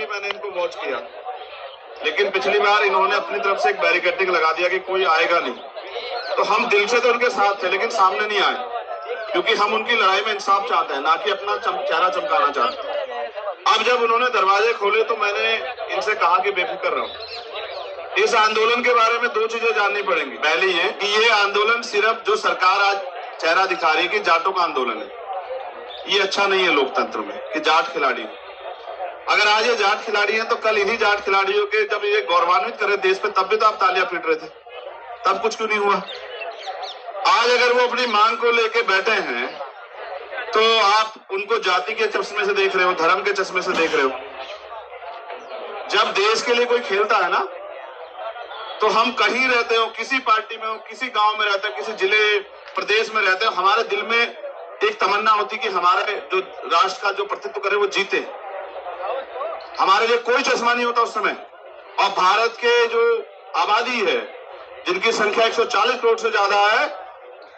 मैंने इनको वॉच किया, लेकिन पिछली बार इन्होंने अपनी तरफ से एक बैरिकेडिंग लगा दिया कि कोई आएगा नहीं, तो हम दिल से तो उनके साथ थे लेकिन सामने नहीं आए, क्योंकि हम उनकी लड़ाई में इंसाफ चाहते हैं, ना कि अपना चेहरा चमकाना चाहते हैं। अब जब उन्होंने दरवाजे खोले तो मैंने इनसे कहा कि बेफिक्र रहो। इस आंदोलन के बारे में दो चीजें जाननी पड़ेंगी। पहली है कि ये आंदोलन सिर्फ जो सरकार आज चेहरा दिखा रही है कि जाटों का आंदोलन है, ये अच्छा नहीं है लोकतंत्र में कि जाट खिलाड़ी। अगर आज ये जाट खिलाड़ी हैं तो कल इन्हीं जाट खिलाड़ियों के जब ये गौरवान्वित करे देश पे, तब भी तो आप तालियां पीट रहे थे, तब कुछ क्यों नहीं हुआ। आज अगर वो अपनी मांग को लेके बैठे हैं तो आप उनको जाति के चश्मे से देख रहे हो, धर्म के चश्मे से देख रहे हो। जब देश के लिए कोई खेलता है ना, तो हम कहीं रहते हो, किसी पार्टी में हो, किसी गांव में रहते हो, किसी जिले प्रदेश में रहते हो, हमारे दिल में एक तमन्ना होती कि हमारे जो राष्ट्र का जो प्रतिनिधित्व करे वो जीते। हमारे लिए कोई चश्मा नहीं होता उस समय। और भारत के जो आबादी है, जिनकी संख्या 140 करोड़ से ज्यादा है,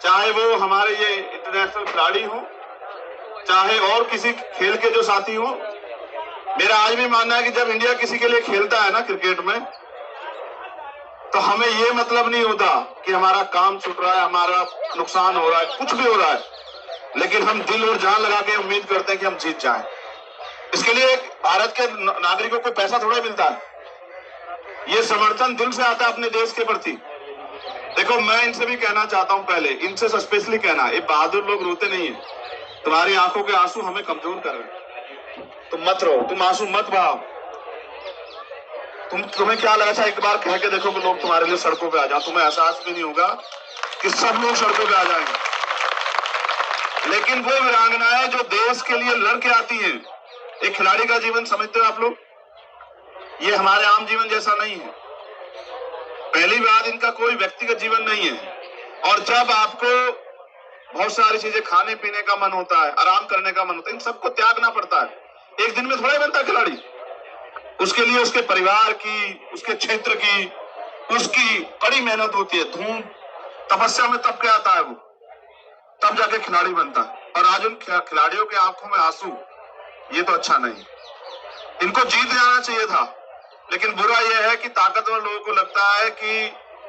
चाहे वो हमारे ये इंटरनेशनल खिलाड़ी हो, चाहे और किसी खेल के जो साथी हो, मेरा आज भी मानना है कि जब इंडिया किसी के लिए खेलता है ना क्रिकेट में, तो हमें ये मतलब नहीं होता कि हमारा काम छूट रहा है, हमारा नुकसान हो रहा है, कुछ भी हो रहा है, लेकिन हम दिल और जान लगा के उम्मीद करते हैं कि हम जीत जाएं। इसके लिए भारत के नागरिकों को पैसा थोड़ा मिलता है, ये समर्थन दिल से आता है अपने देश के प्रति। देखो, मैं इनसे भी कहना चाहता हूं, पहले इनसे स्पेशली कहना, ये बहादुर लोग रोते नहीं है, तुम्हारी आंखों के आंसू हमें कमजोर कर रहे हैं, तुम मत रो, तुम आंसू मत बहाओ। तुम्हें क्या लगा था, एक बार कह के देखो कि लोग तुम्हारे लिए सड़कों पे आ जाए, तुम्हें एहसास भी नहीं होगा कि सब लोग सड़कों पे आ जाएंगे। लेकिन वो वीरांगनाएं जो देश के लिए लड़के आती हैं, एक खिलाड़ी का जीवन समझते हो आप लोग, ये हमारे आम जीवन जैसा नहीं है। पहली बात, इनका कोई व्यक्तिगत जीवन नहीं है, और जब आपको बहुत सारी चीजें खाने पीने का मन होता है, आराम करने का मन होता है, इन सबको त्यागना पड़ता है। एक दिन में थोड़ा ही बनता खिलाड़ी, उसके लिए उसके परिवार की, उसके क्षेत्र की, उसकी कड़ी मेहनत होती है, धूम तपस्या में तब क्या आता है वो, तब जाके खिलाड़ी बनता है। और आज उन खिलाड़ियों की आंखों में आंसू, ये तो अच्छा नहीं। इनको जीत जाना चाहिए था, लेकिन बुरा यह है कि ताकतवर लोगों को लगता है कि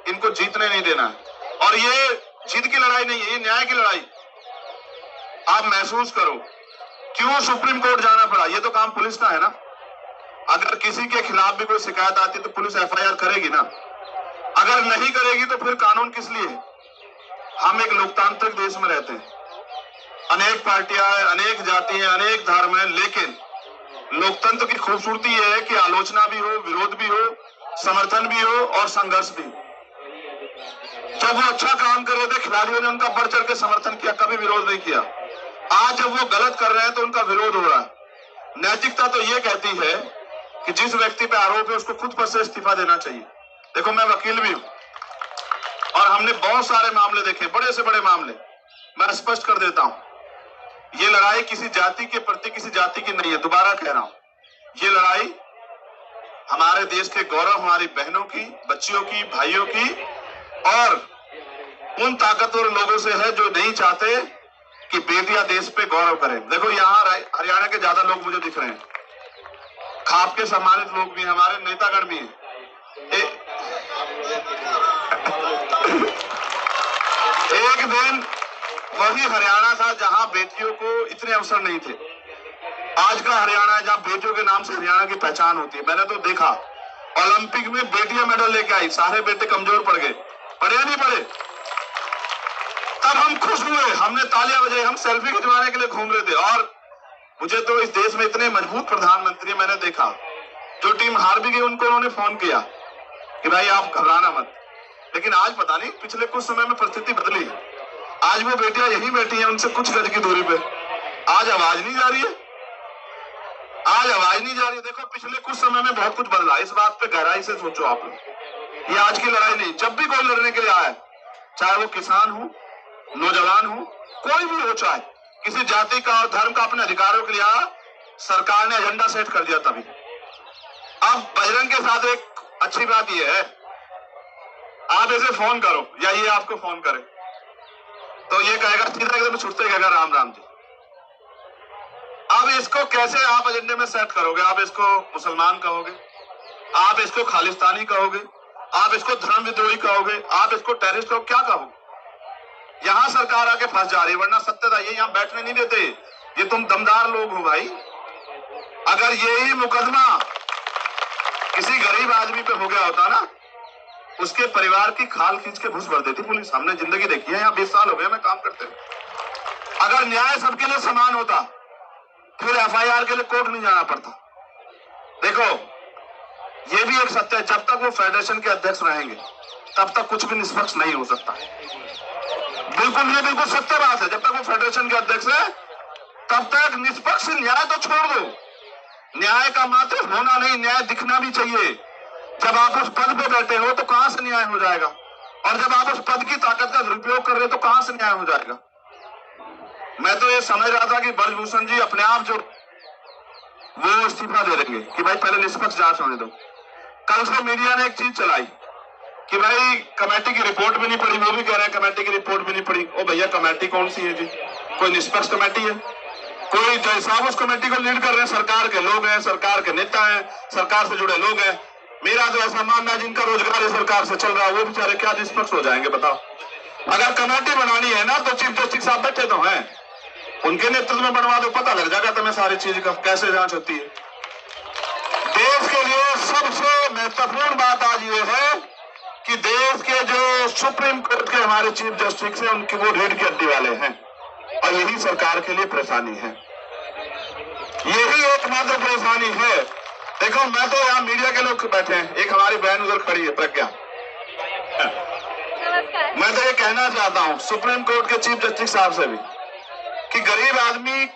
इनको जीतने नहीं देना है। और ये जीत की लड़ाई नहीं है, ये न्याय की लड़ाई। आप महसूस करो क्यों सुप्रीम कोर्ट जाना पड़ा, ये तो काम पुलिस का है ना। अगर किसी के खिलाफ भी कोई शिकायत आती तो पुलिस एफआईआर करेगी ना, अगर नहीं करेगी तो फिर कानून किस लिए। हम एक लोकतांत्रिक देश में रहते हैं, अनेक पार्टियां हैं, अनेक जाति हैं, अनेक धर्म हैं, लेकिन लोकतंत्र की खूबसूरती यह है कि आलोचना भी हो, विरोध भी हो, समर्थन भी हो और संघर्ष भी। जब वो अच्छा काम कर रहे थे, खिलाड़ियों ने उनका बढ़ चढ़ के समर्थन किया, कभी विरोध नहीं किया। आज जब वो गलत कर रहे हैं तो उनका विरोध हो रहा है। नैतिकता तो ये कहती है कि जिस व्यक्ति पे आरोप है उसको खुद पर से इस्तीफा देना चाहिए। देखो, मैं वकील भी हूं और हमने बहुत सारे मामले देखे, बड़े से बड़े मामले। मैं स्पष्ट कर देता हूं, ये लड़ाई किसी जाति के प्रति, किसी जाति की नहीं है। दोबारा कह रहा हूं, ये लड़ाई हमारे देश के गौरव, हमारी बहनों की, बच्चियों की, भाइयों की, और उन ताकतवर लोगों से है जो नहीं चाहते कि बेटियां देश पे गौरव करें। देखो, यहाँ हरियाणा के ज्यादा लोग मुझे दिख रहे हैं, खाप के सम्मानित लोग भी हैं, हमारे नेतागण भी हैं। एक दिन वही हरियाणा था जहां बेटियों को इतने अवसर नहीं थे। आज का हरियाणा है जहां बेटियों के नाम से हरियाणा की पहचान होती है। मैंने तो देखा, ओलंपिक में बेटियां मेडल लेके आई, सारे बेटे कमजोर पड़ गए, पढ़े या नहीं पढ़े। तब हम खुश हुए, हमने तालियां बजाई, हम सेल्फी खिंचवाने के लिए घूम रहे थे। और मुझे तो इस देश में इतने मजबूत प्रधानमंत्री मैंने देखा, जो टीम हार भी गई उनको उन्होंने फोन किया कि भाई आप घबराना मत। लेकिन आज पता नहीं, पिछले कुछ समय में परिस्थिति बदली। आज वो बेटियां यहीं बैठी हैं, उनसे कुछ गज की दूरी पे। आज आवाज नहीं जा रही है, आज आवाज नहीं जा रही है। देखो, पिछले कुछ समय में बहुत कुछ बदला, इस बात पे गहराई से सोचो आप लोग। ये आज की लड़ाई नहीं, जब भी कोई लड़ने के लिए आए, चाहे वो किसान हो, नौजवान हो, कोई भी हो, चाहे किसी जाति का और धर्म का, अपने अधिकारों के लिए आया, सरकार ने एजेंडा सेट कर दिया तभी। अब बजरंग के साथ एक अच्छी बात यह है, आप इसे फोन करो या ये आपको फोन करे तो ये कहेगा, सीधा एकदम छुटते कहेगा राम राम जी। अब इसको कैसे आप एजेंडे में सेट करोगे? आप इसको मुसलमान कहोगे, आप इसको खालिस्तानी कहोगे, आप इसको धर्म विद्रोही कहोगे, आप इसको टेररिस्ट कहोगे, क्या कहोगे? यहां सरकार आके फंस जा रही है, वरना सत्यता ये यहां बैठने नहीं देते। ये तुम दमदार लोग हो भाई। अगर यही मुकदमा किसी गरीब आदमी पे हो गया होता ना, उसके परिवार की खाल खींच के घुस भर देती पुलिस। हमने जिंदगी देखी है, यहाँ 20 साल हो गए हमें काम करते हुए। अगर न्याय सबके लिए समान होता, फिर एफआईआर के लिए कोर्ट नहीं जाना पड़ता। देखो, ये भी एक सत्य है, जब तक वो फेडरेशन के अध्यक्ष रहेंगे तब तक कुछ भी निष्पक्ष नहीं हो सकता। बिल्कुल, ये बिल्कुल सत्य बात है। जब तक वो फेडरेशन के अध्यक्ष है तब तक निष्पक्ष न्याय तो छोड़ दो, न्याय का मात्र होना नहीं, न्याय दिखना भी चाहिए। जब आप उस पद पे बैठे हो तो कहां से न्याय हो जाएगा? और जब आप उस पद की ताकत का दुरुपयोग कर रहे हो तो कहां से न्याय हो जाएगा? मैं तो ये समझ रहा था कि ब्रजभूषण जी अपने आप जो वो इस्तीफा दे देंगे कि भाई पहले निष्पक्ष जांच होने दो। कल से मीडिया ने एक चीज चलाई कि भाई कमेटी की रिपोर्ट भी नहीं पड़ी, वो भी कह रहे हैं कमेटी की रिपोर्ट भी नहीं पड़ी। ओ भैया, कमेटी कौन सी है जी? कोई निष्पक्ष कमेटी है? कोई जैसा उस कमेटी को लीड कर रहे हैं सरकार के लोग हैं, सरकार के नेता हैं, सरकार से जुड़े लोग हैं। मेरा तो ऐसा मानना है जिनका रोजगार सरकार से चल रहा है वो बेचारे क्या निष्पक्ष हो जाएंगे बताओ? अगर कमेटी बनानी है ना तो चीफ जस्टिस साहब बैठे तो हैं, उनके नेतृत्व में बनवा दो, पता लग जाएगा तुम्हें सारी चीज का कैसे जांच होती है। देश के लिए सबसे महत्वपूर्ण बात आज ये है कि देश के जो सुप्रीम कोर्ट के हमारे चीफ जस्टिस हैं उनकी वो रीढ़ की हड्डी वाले हैं, और यही सरकार के लिए परेशानी है, यही एकमात्र परेशानी है। देखो, मैं तो यहाँ मीडिया के लोग बैठे हैं, एक हमारी बहन उधर खड़ी है प्रज्ञा। मैं तो ये कहना चाहता हूँ सुप्रीम कोर्ट के चीफ जस्टिस साहब से भी कि गरीब आदमी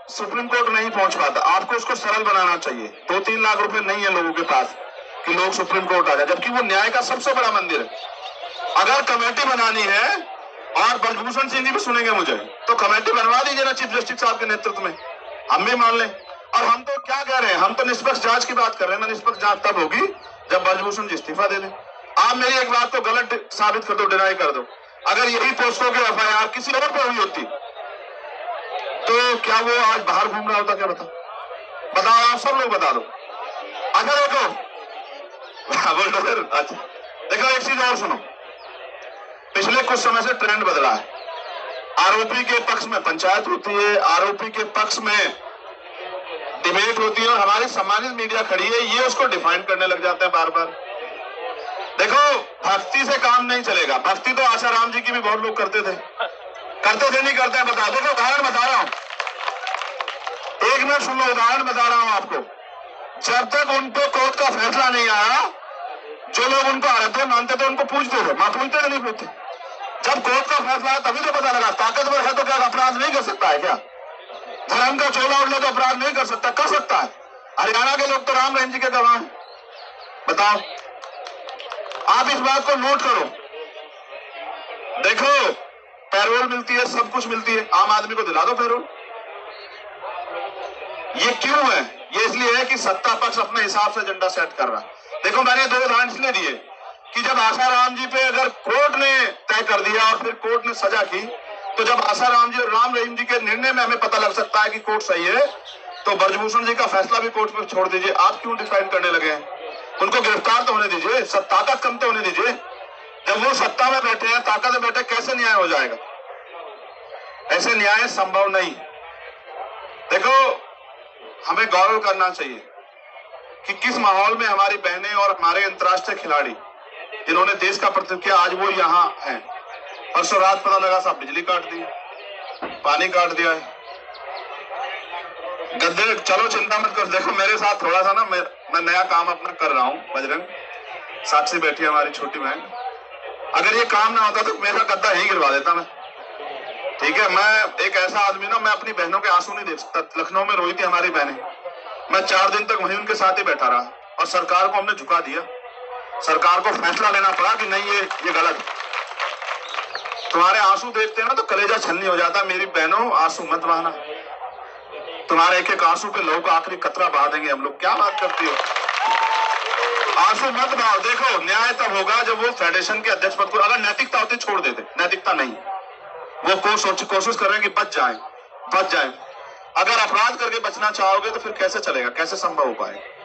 सुप्रीम कोर्ट नहीं पहुंच पाता, आपको उसको सरल बनाना चाहिए। 2-3 लाख रुपए नहीं है लोगों के पास कि लोग सुप्रीम कोर्ट आ जाए, जबकि वो न्याय का सबसे बड़ा मंदिर है। अगर कमेटी बनानी है, और ब्रजभूषण सिंह जी भी सुनेंगे मुझे, तो कमेटी बनवा दीजिए ना चीफ जस्टिस साहब के नेतृत्व में, हम भी मान लें। और हम तो क्या कह रहे हैं, हम तो निष्पक्ष जांच की बात कर रहे हैं ना। निष्पक्ष जांच तब होगी जब ब्रजभूषण जी इस्तीफा दे दें। आप मेरी एक बात को गलत साबित कर दो, डिनाई कर दो, अगर यही पोस्टों की एफआईआर किसी और पे हुई होती तो क्या वो आज बाहर घूम रहा होता? क्या बताओ, आप सब लोग बता दो। अच्छा देखो, अच्छा देखो, एक चीज और सुनो, पिछले कुछ समय से ट्रेंड बदला है। आरोपी के पक्ष में पंचायत होती है, आरोपी के पक्ष में डिबेट होती है, और हमारी सम्मानित मीडिया खड़ी है, ये उसको डिफाइन करने लग जाते हैं बार बार। देखो, भक्ति से काम नहीं चलेगा। भक्ति तो आसाराम जी की भी बहुत लोग करते थे नहीं करते हैं? बता दो, उदाहरण बता रहा हूं, एक मिनट सुन लो, उदाहरण बता रहा हूं आपको। जब तक उन पे कोर्ट का फैसला नहीं आया, जो लोग उनको आराध्य मानते थे उनको पूछते थे, मां पूछते थे नहीं पूछते। जब कोर्ट का फैसला आया तभी तो पता लगा ताकतवर है तो क्या अपराध नहीं कर सकता है? क्या धर्म का चोला उड़ ले तो अपराध नहीं कर सकता? कर सकता है। हरियाणा के लोग तो राम रहीम जी के गवाह हैं, बताओ। आप इस बात को नोट करो। देखो, पैरोल मिलती है, सब कुछ मिलती है, आम आदमी को दिला दो पैरोल। ये क्यों है? ये इसलिए है कि सत्ता पक्ष अपने हिसाब से एजेंडा सेट कर रहा है। देखो, मैंने 2 उदाहरण इसलिए दिए कि जब आसाराम जी पे अगर कोर्ट ने तय कर दिया और फिर कोर्ट ने सजा की, तो जब आसाराम जी और राम रहीम जी के निर्णय में हमें पता लग सकता है कि कोर्ट सही है, तो ब्रजभूषण जी का फैसला भी कोर्ट पर छोड़ दीजिए। आप क्यों डिफाइन करने लगे हैं? उनको गिरफ्तार तो होने दीजिए, ताकत कम तो होने दीजिए। जब वो सत्ता में बैठे हैं, ताकत में बैठे, कैसे न्याय हो जाएगा? ऐसे न्याय संभव नहीं। देखो, हमें गौरव करना चाहिए कि किस माहौल में हमारी बहनें और हमारे अंतर्राष्ट्रीय खिलाड़ी जिन्होंने देश का प्रतिनिधित्व किया, आज वो यहाँ हैं। परसों रात पता लगा साहब बिजली काट दी, पानी काट दिया है। गद्दे, चलो चिंता मत करो। देखो, मेरे साथ थोड़ा सा ना मैं नया काम अपना कर रहा हूँ। बजरंग, साक्षी बैठी है हमारी छोटी बहन, अगर ये काम ना होता तो मेरा गद्दा यहीं गिरवा देता मैं, ठीक है? मैं एक ऐसा आदमी ना, मैं अपनी बहनों के आंसू नहीं देख सकता। लखनऊ में रोई थी हमारी बहनें, मैं 4 दिन तक वहीं उनके साथ ही बैठा रहा, और सरकार को हमने झुका दिया। सरकार को फैसला लेना पड़ा कि नहीं, ये गलत। तुम्हारे आंसू देखते हैं ना तो कलेजा छलनी हो जाता। मेरी बहनों, आंसू मत बहाना, तुम्हारे एक एक आंसू पे लोगों का आखिरी कतरा बहा देंगे हम लोग। क्या बात करती हो? आंसू मत बहाओ। देखो, न्याय तब होगा जब वो फेडरेशन के अध्यक्ष पद को, अगर नैतिकता होती छोड़ देते, नैतिकता नहीं, वो कोशिश कर रहे हैं कि बच जाए। अगर अपराध करके बचना चाहोगे तो फिर कैसे चलेगा, कैसे संभव हो पाएगा।